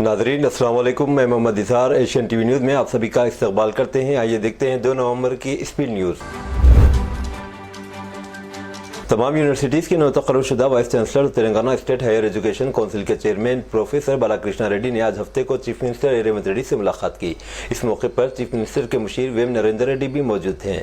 नाज़रीन अस्सलाम वालेकुम, मैं मोहम्मद इज़हार एशियन टीवी न्यूज़ में आप सभी का इस्तकबाल करते हैं। आइए देखते हैं 2 नवंबर की स्पीड न्यूज़। तमाम यूनिवर्सिटीज़ के नौतक़र्रुर शुदा vice chancellor Telangana state higher education council के चेयरमैन प्रोफेसर बालाकृष्णा रेड्डी ने आज हफ्ते को चीफ मिनिस्टर रेवंत रेड्डी से मुलाकात की। इस मौके पर चीफ मिनिस्टर के मुशीर वेम नरेंद्र रेड्डी भी मौजूद थे।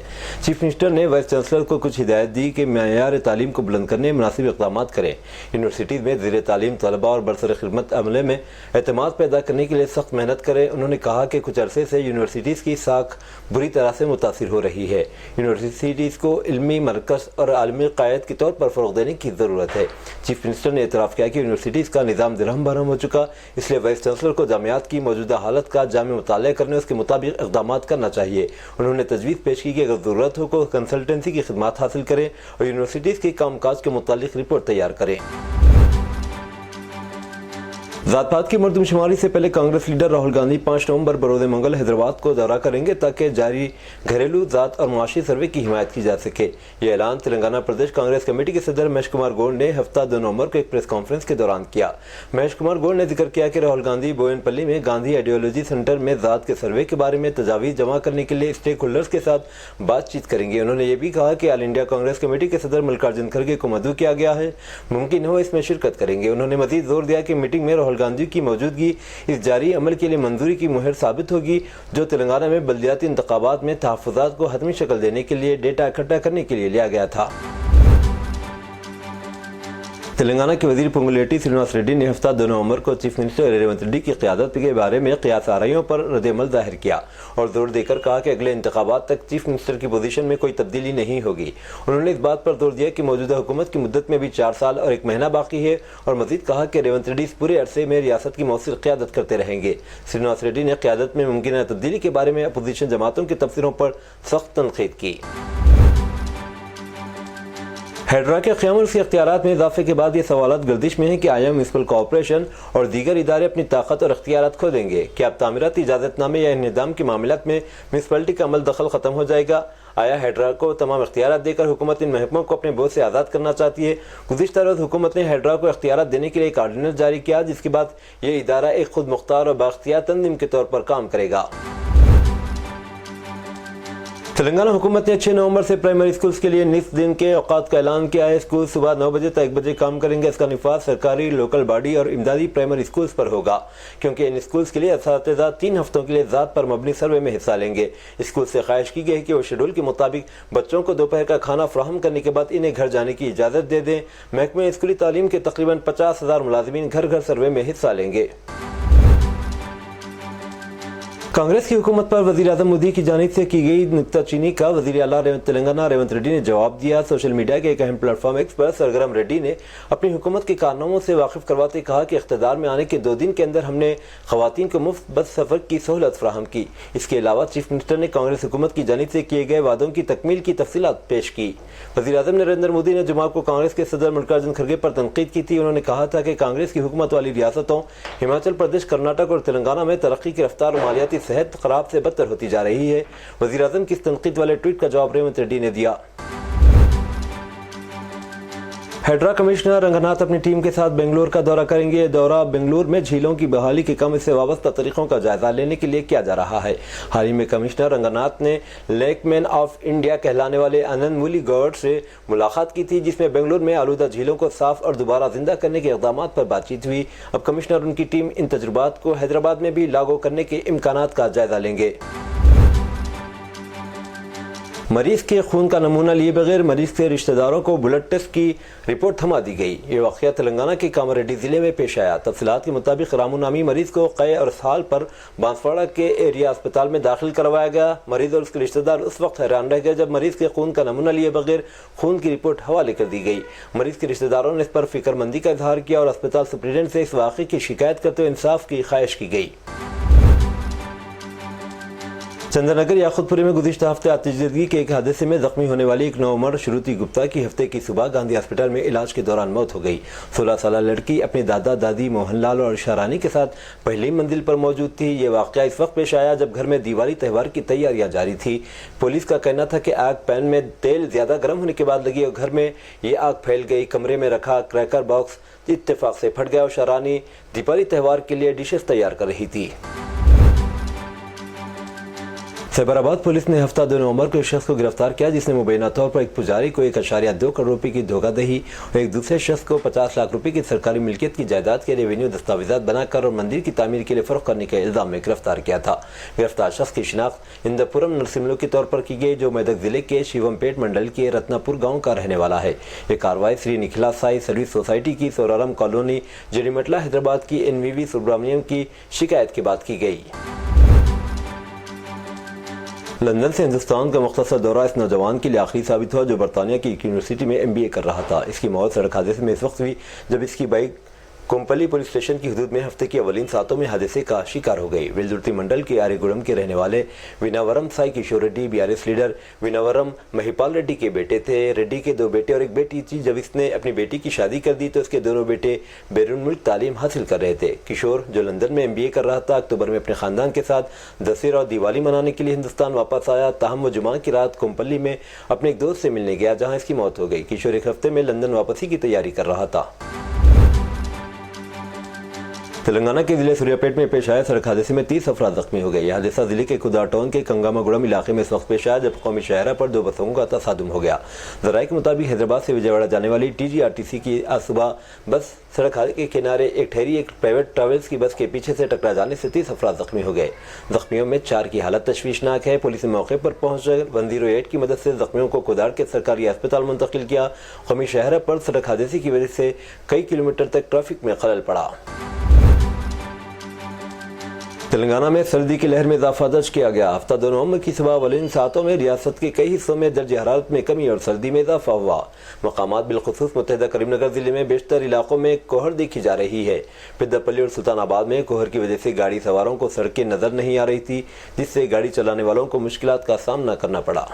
चीफ मिनिस्टर ने वाइस चांसलर को कुछ हिदायत दी कि मयार तालीम को बुलंद करने मुनासिब इक़दाम करें। यूनिवर्सिटीज़ में ज़ेर तालीम तलबा और बरसर खिदमत अमले में एतमाद पैदा करने के लिए सख्त मेहनत करें। उन्होंने कहा कि कुछ अरसे से यूनिवर्सिटीज़ की साख बुरी तरह से मुतासिर हो रही है। यूनिवर्सिटीज़ को इल्मी मरकज़ और आलमी क़ायद के तौर पर फ़रोग़ देने की ज़रूरत है। चीफ मिनिस्टर ने एतराफ़ किया कि यूनिवर्सिटीज़ का निज़ाम दिरहम बरहम हो चुका, इसलिए वाइस चांसलर को जामियात की मौजूदा हालत का जामे मुताला करने उसके मुताबिक इक़दाम करना चाहिए। उन्होंने तजवीज़ पेश की कि अगर ज़रूरत हो तो कंसल्टेंसी की खिदमत हासिल करें और यूनिवर्सिटीज़ के कामकाज के मुतालिक रिपोर्ट तैयार करें। ज़ात पात की मर्दमशुमारी से पहले कांग्रेस लीडर राहुल गांधी 5 नवंबर बरोज़ मंगल हैदराबाद को दौरा करेंगे ताकि जारी घरेलू ज़ात और मुआशी सर्वे की हिमायत की जा सके। ये ऐलान तेलंगाना प्रदेश कांग्रेस कमेटी के सदर महेश कुमार गौड़ ने हफ्ता 2 नवंबर को एक प्रेस कॉन्फ्रेंस के दौरान किया। महेश कुमार गौड़ ने जिक्र किया कि राहुल गांधी बोयनपल्ली में गांधी आइडियोलॉजी सेंटर में ज़ात के सर्वे के बारे में तजावीज़ जमा करने के लिए स्टेक होल्डर्स के साथ बातचीत करेंगे। उन्होंने ये भी कहा कि ऑल इंडिया कांग्रेस कमेटी के सदर मल्लिकार्जुन खड़गे को मदऊ किया गया है, मुमकिन हो इसमें शिरकत करेंगे। उन्होंने मज़ीद जोर दिया कि मीटिंग में राहुल गांधी की मौजूदगी इस जारी अमल के लिए मंजूरी की मुहर साबित होगी जो तेलंगाना में बल्दियाती इंतखाबात में तहफ़्फ़ुज़ात को हतमी शक्ल देने के लिए डेटा इकट्ठा करने के लिए लिया गया था। तेलंगाना के वज़ीर पोंगुलेटी श्रीनिवास रेड्डी ने हफ्ता 2 नवंबर को चीफ मिनिस्टर रेवंत रेड्डी की क़यादत के बारे में क़यास आराइयों पर रद्द-ए-अमल ज़ाहिर किया और जोर देकर कहा कि अगले इंतखाबात तक चीफ मिनिस्टर की पोजीशन में कोई तब्दीली नहीं होगी। उन्होंने इस बात पर जोर दिया कि मौजूदा हुकूमत की मुद्दत में भी 4 साल और 1 महीना बाकी है और मज़ीद कहा कि रेवंत रेड्डी इस पूरे अरसे में रियासत की मौसूल क़यादत करते रहेंगे। श्रीनिवास रेड्डी ने क़यादत में मुमकिन तब्दीली के बारे में अपोजिशन जमातों की तबसरों पर सख्त तनक़ीद की। हेड्रा के क़याम और उसके इख्तियारात में इजाफे के बाद ये सवालात गर्दिश में हैं कि आया म्यूनसिपल कॉर्पोरेशन और दीगर इदारे अपनी ताकत और इख्तियारात खो देंगे। क्या अब तामीराती इजाज़तनामे या निज़ाम के मामलात में म्यूनसिपलिटी का अमल दखल ख़त्म हो जाएगा? आया हेड्रा को तमाम इख्तियारात देकर हुकूमत इन महकमों को अपने बोझ से आज़ाद करना चाहती है? गुज़िश्ता रोज़ हुकूमत ने हेड्रा को इख्तियारात देने के लिए एक आर्डिनेंस जारी किया, जिसके बाद ये इदारा एक खुद मुख्तार और बाख्तियार तंजीम के तौर पर काम करेगा। तेलंगाना हुकूमत ने 6 नवंबर से प्राइमरी स्कूल्स के लिए निस्फ दिन के औकात का ऐलान किया है। स्कूल सुबह 9 बजे तक 1 बजे काम करेंगे। इसका निफाज सरकारी, लोकल बॉडी और इमदादी प्राइमरी स्कूल्स पर होगा, क्योंकि इन स्कूल्स के लिए असातिज़ा 3 हफ्तों के लिए ज़ात पर मबनी सर्वे में हिस्सा लेंगे। स्कूल से ख्वाहिश की गई है कि वो शेड्यूल के मुताबिक बच्चों को दोपहर का खाना फराहम करने के बाद इन्हें घर जाने की इजाज़त दे दें। महकमे स्कूली तालीम के तकरीबन 50,000 मुलाजिमीन घर घर सर्वे में हिस्सा लेंगे। कांग्रेस की हुकूमत पर वज़ीर आज़म मोदी की जानिब से की गई नुक्ताचीनी का वज़ीर आला तेलंगाना रेवंत रेड्डी ने जवाब दिया। सोशल मीडिया के एक अहम प्लेटफॉर्म एक्स पर सरगर्म रेड्डी ने अपनी हुकूमत के कारनामों से वाकिफ करवाते कहा कि इख्तिदार में आने के 2 दिन के अंदर हमने ख़वातीन को मुफ्त बस सफ़र की सहूलत फराहम की। इसके अलावा चीफ मिनिस्टर ने कांग्रेस हुकूमत की जानिब से किए गए वादों की तकमील की तफसीलात पेश की। वज़ीर आज़म नरेंद्र मोदी ने जुमा को कांग्रेस के सदर मल्लिकार्जुन खड़गे पर तनकीद की थी। उन्होंने कहा था कि कांग्रेस की हुकूमत वाली रियासतों हिमाचल प्रदेश, कर्नाटक और तेलंगाना में तरक्की की रफ्तार और मालियाती सेहत खराब से बदतर होती जा रही है। वज़ीर आज़म की इस तनकीद वाले ट्वीट का जवाब रेवंत रेड्डी ने दिया। हेड्रा कमिश्नर रंगनाथ अपनी टीम के साथ बेंगलुरु का दौरा करेंगे। ये दौरा बेंगलुरु में झीलों की बहाली के काम इससे वाबस्ता तरीकों का जायजा लेने के लिए किया जा रहा है। हाल ही में कमिश्नर रंगनाथ ने लेकमैन ऑफ इंडिया कहलाने वाले आनंद मूली गौड़ से मुलाकात की थी, जिसमें बेंगलुरु में आलूदा झीलों को साफ और दोबारा जिंदा करने के इक़दाम पर बातचीत हुई। अब कमिश्नर और उनकी टीम इन तजुर्बात को हैदराबाद में भी लागू करने के इम्कानात का जायजा लेंगे। मरीज के खून का नमूना लिए बगैर मरीज के रिश्तेदारों को ब्लड टेस्ट की रिपोर्ट थमा दी गई। ये वाक़या तेलंगाना के कामारेड्डी ज़िले में पेश आया। तफसीलात के मुताबिक रामू नामी मरीज को क़य और साल पर बांसवाड़ा के एरिया अस्पताल में दाखिल करवाया गया। मरीज और उसके रिश्तेदार उस वक्त हैरान रह गए जब मरीज के खून का नमूना लिए बगैर खून की रिपोर्ट हवाले कर दी गई। मरीज के रिश्तेदारों ने इस पर फिक्रमंदी का इजहार किया और अस्पताल सुप्रीडेंट से इस वाक़े की शिकायत करते हुए इंसाफ की ख्वाहिश की गई। चंद्रनगर याकुतपुरी में गुज़िश्ता हफ्ते आतिशदगी के एक हादसे में जख्मी होने वाली एक नौउम्र श्रुति गुप्ता की हफ्ते की सुबह गांधी हॉस्पिटल में इलाज के दौरान मौत हो गई। 16 साल लड़की अपने दादा दादी मोहनलाल और इशारानी के साथ पहली मंजिल पर मौजूद थी। ये वाक़या इस वक्त पेश आया जब घर में दिवाली त्यौहार की तैयारियां जारी थी। पुलिस का कहना था कि आग पैन में तेल ज़्यादा गर्म होने के बाद लगी और घर में ये आग फैल गई। कमरे में रखा क्रैकर बॉक्स इत्तेफाक से फट गया और इशारानी दिवाली त्यौहार के लिए डिशेस तैयार कर रही थी। सैबराबाद पुलिस ने हफ्ता 2 नवंबर को एक शख्स को गिरफ्तार किया जिसने मुबैना तौर पर एक पुजारी को 1.2 करोड़ रुपए की धोखाधड़ी और एक दूसरे शख्स को 50 लाख रुपए की सरकारी मिल्कियत की जायदाद के रेवेन्यू दस्तावेजात बनाकर और मंदिर की तामीर के लिए फरोख्त करने के इल्जाम में गिरफ्तार किया था। गिरफ्तार शख्स की शिनाख्त इंदपुरम नरसिम्हलू के तौर पर की गई, जो मेदक जिले के शिवमपेट मंडल के रत्नापुर गाँव का रहने वाला है। ये कार्रवाई श्री निखिला साई सर्विस सोसाइटी की सोरारम कॉलोनी जरीमटला हैदराबाद की NVV सुब्रमण्यम की शिकायत के बाद की गई। लंदन से हिंदुस्तान का मुख्तसर दौरा इस नौजवान के लिए आखिरी साबित हुआ जो बरतानिया की एक यूनिवर्सिटी में MBA कर रहा था। इसकी मौत सड़क हादसे में इस वक्त हुई जब इसकी बाइक कोम्पली पुलिस स्टेशन की हदूद में हफ्ते की अवलीन सातों में हादसे का शिकार हो गई। वेलदुर्ती मंडल के आर्यगुड़म के रहने वाले विनावरम साई किशोर रेड्डी BRS लीडर विनावरम महिपाल रेड्डी के बेटे थे। रेड्डी के 2 बेटे और एक बेटी थी। जब इसने अपनी बेटी की शादी कर दी तो इसके दोनों बेटे बैरून मुल्क तालीम हासिल कर रहे थे। किशोर जो लंदन में MBA कर रहा था, अक्टूबर में अपने खानदान के साथ दशहरा और दिवाली मनाने के लिए हिंदुस्तान वापस आया। ताहम वो जुमा की रात कोम्पली में अपने एक दोस्त से मिलने गया जहाँ इसकी मौत हो गई। किशोर एक हफ्ते में लंदन वापसी की तैयारी कर रहा था। तेलंगाना के जिले सूर्यापेट में पेश आया सड़क हादसे में 30 अफराद जख्मी हो गए। यह हादसा जिले के कुदाटाउन के कंगामागुड़म इलाके में इस वक्त पेश आया जब कौमी शाहरा पर 2 बसों का तसादुम हो गया। जराये के मुताबिक हैदराबाद से विजयवाड़ा जाने वाली TGRTC की आज सुबह बस सड़क हादसे के किनारे एक ठहरी एक प्राइवेट ट्रैवल्स की बस के पीछे से टकरा जाने से 30 अफराद जख्मी हो गए। जख्मियों में 4 की हालत तशवीशनाक है। पुलिस ने मौके पर पहुंचकर 108 की मदद से जख्मियों को कुदार के सरकारी अस्पताल मुंतकिल किया। कौमी शाहरा पर सड़क हादसे की वजह से कई किलोमीटर तक ट्रैफिक में खलल पड़ा। तेलंगाना में सर्दी की लहर में इजाफा दर्ज किया गया। हफ्ता 2 नवंबर की सुबह अवलीन सातों में रियासत के कई हिस्सों में दर्ज हरारत में कमी और सर्दी में इजाफा हुआ। मकामात बिलखुसूस मुत्तहिदा करीमनगर जिले में बेशतर इलाकों में कोहर देखी जा रही है। पिद्दापल्ली और सुल्तानाबाद में कोहर की वजह से गाड़ी सवारों को सड़कें नजर नहीं आ रही थी, जिससे गाड़ी चलाने वालों को मुश्किलात का सामना करना पड़ा।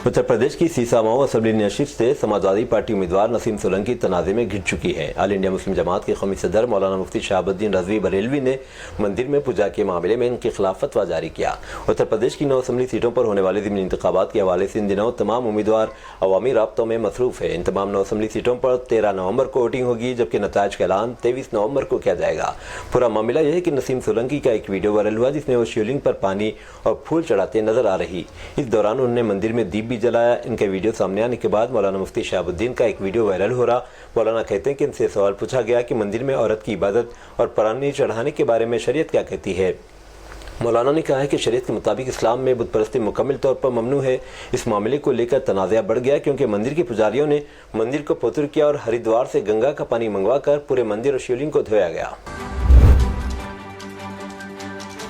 उत्तर प्रदेश की सीसामाओ असेंबली नशिस्त से समाजवादी पार्टी उम्मीदवार नसीम सोलंकी तनाज़े में घिर चुकी है। ऑल इंडिया मुस्लिम जमात के कौमी सदर मौलाना मुफ्ती शहाबुद्दीन रज़वी बरेलवी ने मंदिर में पूजा के मामले में इनके खिलाफ फतवा जारी किया। उत्तर प्रदेश की 9 असेंबली सीटों पर होने वाले ज़िमनी इंतखाबात के हवाले से इन दिनों तमाम उम्मीदवार अवामी राब्तों में मसरूफ़ है। इन तमाम 9 असेंबली सीटों पर 13 नवंबर को वोटिंग होगी, जबकि नताइज का ऐलान 23 नवंबर को किया जाएगा। पूरा मामला यह है कि नसीम सोलंकी का एक वीडियो वायरल हुआ जिसमें वो शिवलिंग पर पानी और फूल चढ़ाते नजर आ रही। इस दौरान उन्होंने मंदिर में दीप भी जलाया। इनके वीडियो सामने आने के बाद मौलाना मुफ्ती शहाबुद्दीन का एक वीडियो वायरल हो रहा। मौलाना कहते हैं कि इनसे सवाल पूछा गया कि मंदिर में औरत की इबादत और पानी चढ़ाने के बारे में शरीयत क्या कहती है। मौलाना ने कहा है कि शरीयत के मुताबिक इस्लाम में बुत परस्ती मुकम्मल तौर पर ममनू है। इस मामले को लेकर तनाज़ा बढ़ गया क्योंकि मंदिर के पुजारियों ने मंदिर को पुत्र किया और हरिद्वार से गंगा का पानी मंगवा कर पूरे मंदिर और शिवलिंग को धोया गया।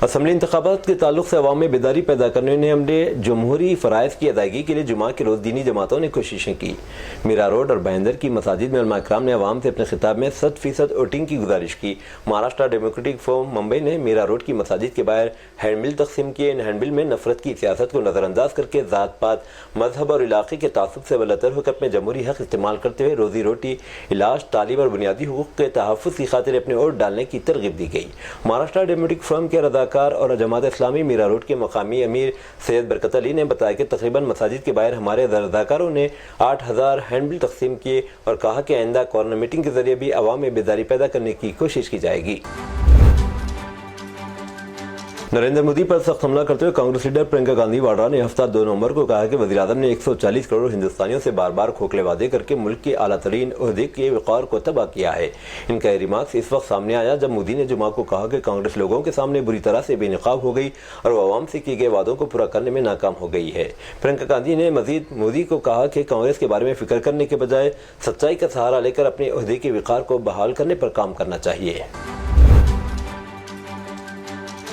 असेंबली इंतखाबात के ताल्लुक से अवाम में बेदारी पैदा करने ने हमने जमहूरी फ़राइज़ की अदायगी के लिए जुमा के रोज़ दीनी जमातों ने कोशिशें की। मीरा रोड और बहंदर की मसाजिद में उलमा इकराम ने अवाम से अपने खिताब में 100% वोटिंग की गुजारिश की। महाराष्ट्र डेमोक्रेटिक फोरम मुंबई ने मीरा रोड की मसाजिद के बाहर हैंडबिल तकसीम किए। इन हैंडबिल में नफरत की सियासत को नज़रअंदाज करके ज़ात पात मजहब और इलाके के तासुब से बलतर होकर अपने जमहूरी हक़ इस्तेमाल करते हुए रोज़ी रोटी, इलाज, तालीम और बुनियादी हुकूक़ के तहफ़्फ़ुज़ की खातिर अपने वोट डालने की तरगीब दी गई। महाराष्ट्र डेमोक्रेटिक फोरम के रज़ाकार और जमात इस्लामी मीरा रोड के मकामी अमीर सैयद बरकत अली ने बताया कि तकरीबन मसाजिद के बाहर हमारे रज़ाकारों ने 8000 हैंडबिल तकसीम किए और कहा कि आइंदा कॉर्नर मीटिंग के जरिए भी अवाम में बेदारी पैदा करने की कोशिश की जाएगी। नरेंद्र मोदी पर सख्त हमला करते हुए कांग्रेस लीडर प्रियंका गांधी वाड्रा ने हफ्ता 2 नवंबर को कहा कि वज़ीर-ए-आज़म ने 140 करोड़ हिंदुस्तानियों से बार बार खोखले वादे करके मुल्क के आला तरीन ओहदे के वक़ार को तबाह किया है। इनका रिमार्क्स इस वक्त सामने आया जब मोदी ने जुमा को कहा कि कांग्रेस लोगों के सामने बुरी तरह से बेनकाब हो गई और वो अवाम से किए गए वादों को पूरा करने में नाकाम हो गई है। प्रियंका गांधी ने मजीद मोदी को कहा कि कांग्रेस के बारे में फिक्र करने के बजाय सच्चाई का सहारा लेकर अपने ओहदे के वक़ार को बहाल करने पर काम करना चाहिए।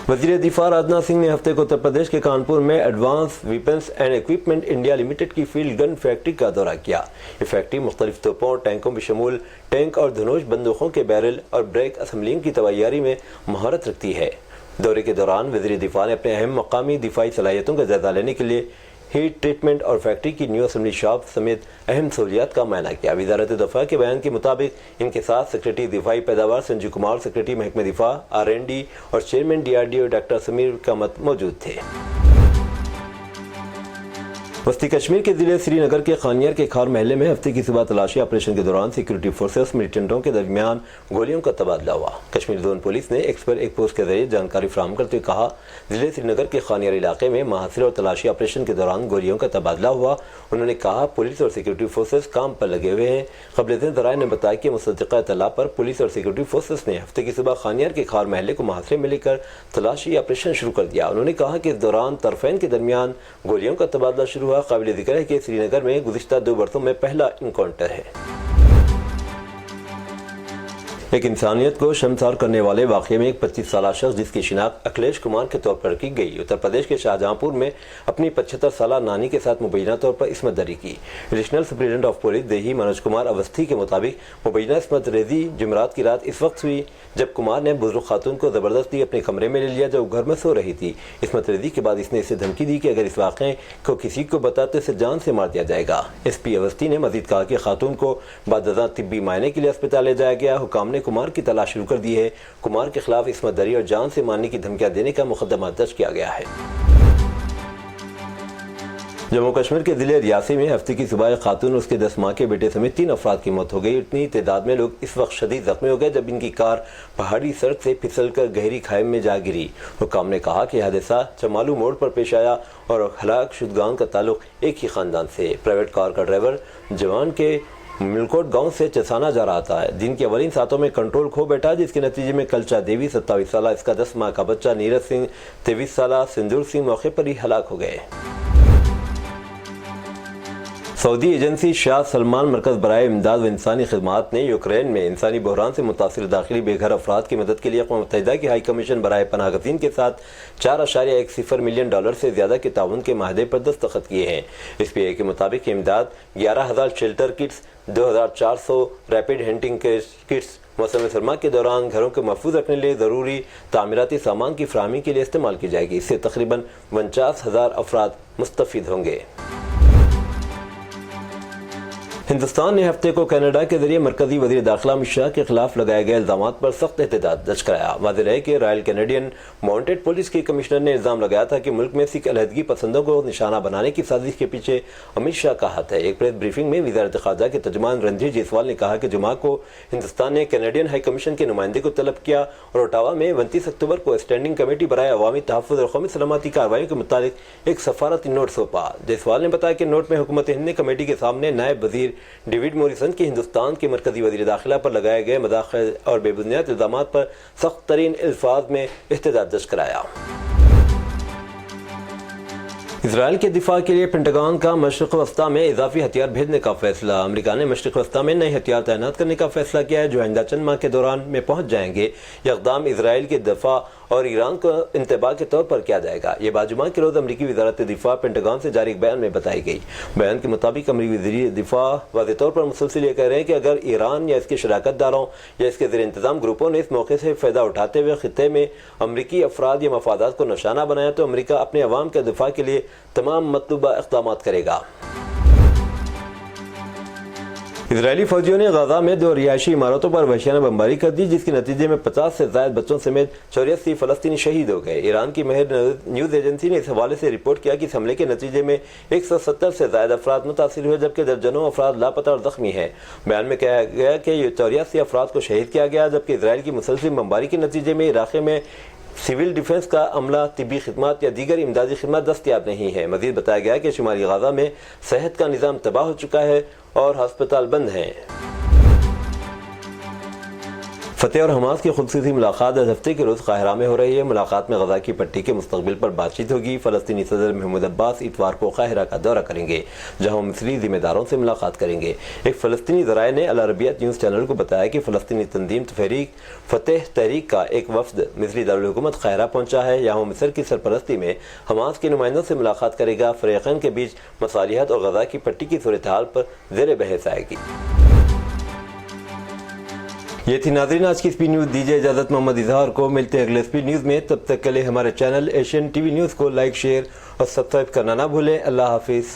वज़ीर दिफा राजनाथ सिंह ने हफ्ते को उत्तर प्रदेश के कानपुर में advance weapons and equipment India limited की फील्ड गन फैक्ट्री का दौरा किया। ये फैक्ट्री मुख्तलिफ तोपों और टैंकों में शमूल टैंक और धनुष बंदूकों के बैरल और ब्रेक असम्बलिंग की तैयारी में महारत रखती है। دورے کے دوران وزیر دفاع نے اپنے اہم مقامی دفاعی صلاحیتوں کا جائزہ لینے کے لیے ہیٹ ٹریٹمنٹ اور فیکٹری کی نیو اسمبلی شاپ سمیت اہم سہولیات کا معائنہ کیا۔ وزارت دفاع کے بیان کے مطابق ان کے ساتھ سیکریٹری دفاعی پیداوار سنجیو کمار، سیکریٹری محکمہ دفاع R&D اور چیئرمین DRDO ڈاکٹر سمیر کامت موجود تھے۔ وسطی کشمیر کے ضلع سری نگر کے خانیار کے کھار محلے میں ہفتے کی صبح تلاشی آپریشن کے دوران سیکورٹی فورسز ملیٹنٹوں کے درمیان گولیوں کا تبادلہ ہوا۔ کشمیر زون پولیس نے ایکس پر ایک پوسٹ کے ذریعے جانکاری فراہم کرتے ہوئے کہا، ضلع سری نگر کے خانیار علاقے میں محاصرے اور تلاشی آپریشن کے دوران گولیوں کا تبادلہ ہوا۔ انہوں نے کہا، پولیس اور سیکورٹی فورسز کام پر لگے ہوئے ہیں۔ قبل ازیں ذرائع نے بتایا کہ مصدقہ اطلاع پر پولیس اور سیکورٹی فورسز نے ہفتے کی صبح خانیار کے کھار محلے کو محاصرے میں لے کر تلاشی آپریشن شروع کر دیا۔ انہوں نے کہا کہ اس دوران طرفین کے درمیان گولیوں کا تبادلہ شروع ہوا۔ قابل ذکر ہے کہ سری نگر میں گزشتہ 2 برسوں میں پہلا انکاؤنٹر ہے۔ ایک انسانیت کو شرمسار کرنے والے واقعے میں ایک 25 سالہ شخص جس کی شناخت اکھلیش کمار کے طور پر کی گئی، اتر پردیش کے شاہجہاں پور میں اپنی 75 سالہ نانی کے ساتھ مبینہ طور پر عصمت دری کی۔ ایڈیشنل سپرنٹینڈنٹ آف پولیس دیہی منوج کمار اوستھی کے مطابق مبینہ عصمت ریزی جمعرات کی رات اس وقت ہوئی جب کمار نے بزرگ خاتون کو زبردستی اپنے کمرے میں لے لیا جو گھر میں سو رہی تھی۔ عصمت ریزی کے بعد اس نے اسے دھمکی دی کہ اگر اس واقعے کو کسی کو بتا تو اسے جان سے مار دیا جائے گا۔ SP اوستھی نے مزید کہا کہ خاتون کو بعد ازاں طبی معائنے کے لیے اسپتال لے جایا گیا۔ حکام نے کمار کی تلاش شروع کر دی ہے۔ کمار کے خلاف عصمت دری اور جان سے مارنے کی دھمکیاں دینے کا مقدمہ درج کیا گیا ہے۔ جموں کشمیر کے ضلع ریاسی میں ہفتے کی صبح ایک خاتون اور اس کے 10 ماہ کے بیٹے سمیت 3 افراد کی موت ہو گئی۔ اتنی تعداد میں لوگ اس وقت شدید زخمی ہو گئے جب ان کی کار پہاڑی سڑک سے پھسل کر گہری کھائی میں جا گری۔ حکام نے کہا کہ حادثہ چمالو موڑ پر پیش آیا اور ہلاک شدگان کا تعلق ایک ہی خاندان سے۔ پرائیویٹ کار کا ڈرائیور جوان کے ملکوٹ گاؤں سے چسانا جا رہا تھا۔ دن کے اولین ساعتوں میں کنٹرول کھو بیٹھا جس کے نتیجے میں کلچا دیوی 27 سالہ، اس کا 10 ماہ کا بچہ نیرج سنگھ 23 سالہ، سندور سنگھ موقع پر ہی ہلاک ہو گئے۔ سعودی ایجنسی شاہ سلمان مرکز برائے امداد و انسانی خدمات نے یوکرین میں انسانی بحران سے متاثر داخلی بے گھر افراد کی مدد کے لیے اقوام متحدہ کی ہائی کمیشن برائے پناہ گزین کے ساتھ $4.10 ملین سے زیادہ کے تعاون کے معاہدے پر دستخط کیے ہیں۔ SPA کے مطابق یہ امداد 11,000 شیلٹر کٹس، 2,400 ریپڈ ہینٹنگ کٹس موسم سرما کے دوران گھروں کو محفوظ رکھنے کے لیے ضروری تعمیراتی سامان کی فراہمی کے لیے استعمال کی جائے گی۔ اس سے تقریباً 49,000 افراد مستفید ہوں گے۔ ہندوستان نے ہفتے کو کینیڈا کے ذریعے مرکزی وزیر داخلہ امت شاہ کے خلاف لگائے گئے الزامات پر سخت احتجاج درج کرایا۔ واضح رہے کہ رائل کینیڈین ماؤنٹڈ پولیس کی کمشنر نے الزام لگایا تھا کہ ملک میں سکھ علیحدگی پسندوں کو نشانہ بنانے کی سازش کے پیچھے امت شاہ کا ہاتھ ہے۔ ایک پریس بریفنگ میں وزارت خارجہ کے ترجمان رنجیت جیسوال نے کہا کہ جمعہ کو ہندوستان نے کینیڈین ہائی کمیشن کے نمائندے کو طلب کیا اور اوٹاوا میں 29 اکتوبر کو اسٹینڈنگ کمیٹی برائے عوامی تحفظ اور قومی سلامتی کارروائیوں کے متعلق ایک سفارتی نوٹ سونپا۔ جیسوال نے بتایا کہ نوٹ میں حکومت ہند نے کمیٹی کے سامنے نائب وزیر ڈیوڈ موریسن کی ہندوستان کے مرکزی وزیر داخلہ پر لگائے گئے مداخلت اور بے بنیاد الزامات پر سخت ترین الفاظ میں احتجاج درج کرایا۔ اسرائیل کے دفاع کے لیے پینٹاگن کا مشرق وسطیٰ میں اضافی ہتھیار بھیجنے کا فیصلہ۔ امریکہ نے مشرق وسطیٰ میں نئے ہتھیار تعینات کرنے کا فیصلہ کیا ہے جو آئندہ چند ماہ کے دوران میں پہنچ جائیں گے۔ یہ اقدام اسرائیل کے دفاع اور ایران کو انتباہ کے طور پر کیا جائے گا۔ یہ بات جمعہ کے روز امریکی وزارت دفاع پینٹاگن سے جاری ایک بیان میں بتائی گئی۔ بیان کے مطابق امریکی وزیر دفاع واضح طور پر مسلسل یہ کہہ رہے ہیں کہ اگر ایران یا اس کے شراکت داروں یا اس کے زیر انتظام گروپوں نے اس موقع سے فائدہ اٹھاتے ہوئے خطے میں امریکی افراد یا مفادات کو نشانہ بنایا تو امریکہ اپنے عوام کے دفاع کے لیے تمام مطلوبہ اقدامات کرے گا۔ اسرائیلی فوجیوں نے غزہ میں 2 رہائشی عمارتوں پر وحشیانہ بمباری کر دی جس کے نتیجے میں 50 سے زائد بچوں سمیت 84 فلسطینی شہید ہو گئے۔ ایران کی مہر نیوز ایجنسی نے اس حوالے سے رپورٹ کیا کہ اس حملے کے نتیجے میں 170 سے زائد افراد متاثر ہوئے جبکہ درجنوں افراد لاپتہ اور زخمی ہیں۔ بیان میں کہا گیا کہ یہ 84 افراد کو شہید کیا گیا جبکہ اسرائیل کی مسلسل بمباری کے نتیجے میں علاقے میں سول ڈیفنس کا عملہ، طبی خدمات یا دیگر امدادی خدمات دستیاب نہیں ہے۔ مزید بتایا گیا کہ شمالی غزہ میں صحت کا نظام تباہ ہو چکا ہے اور ہسپتال بند ہیں۔ فتح اور حماس کی خصوصی ملاقات آج ہفتے کے روز قاہرہ میں ہو رہی ہے۔ ملاقات میں غزہ کی پٹی کے مستقبل پر بات چیت ہوگی۔ فلسطینی صدر محمود عباس اتوار کو قاہرہ کا دورہ کریں گے جہاں وہ مصری ذمہ داروں سے ملاقات کریں گے۔ ایک فلسطینی ذرائع نے العربیہ نیوز چینل کو بتایا کہ فلسطینی تنظیم تحریک فتح تحریک کا ایک وفد مصری دارالحکومت قاہرہ پہنچا ہے۔ یہاں وہ مصر کی سرپرستی میں حماس کے نمائندوں سے ملاقات کرے گا۔ فریقین کے بیچ مصالحت اور غزہ کی پٹی کی صورتحال پر زیر بحث آئے گی۔ یہ تھی ناظرین آج کی اسپی نیوز. دیجیے اجازت محمد اظہار کو. ملتے ہیں اگلے اسپی نیوز میں. تب تک کے لیے ہمارے channel Asian T V news کو لائک، شیئر اور سبسکرائب کرنا نہ بھولیں. اللہ حافظ.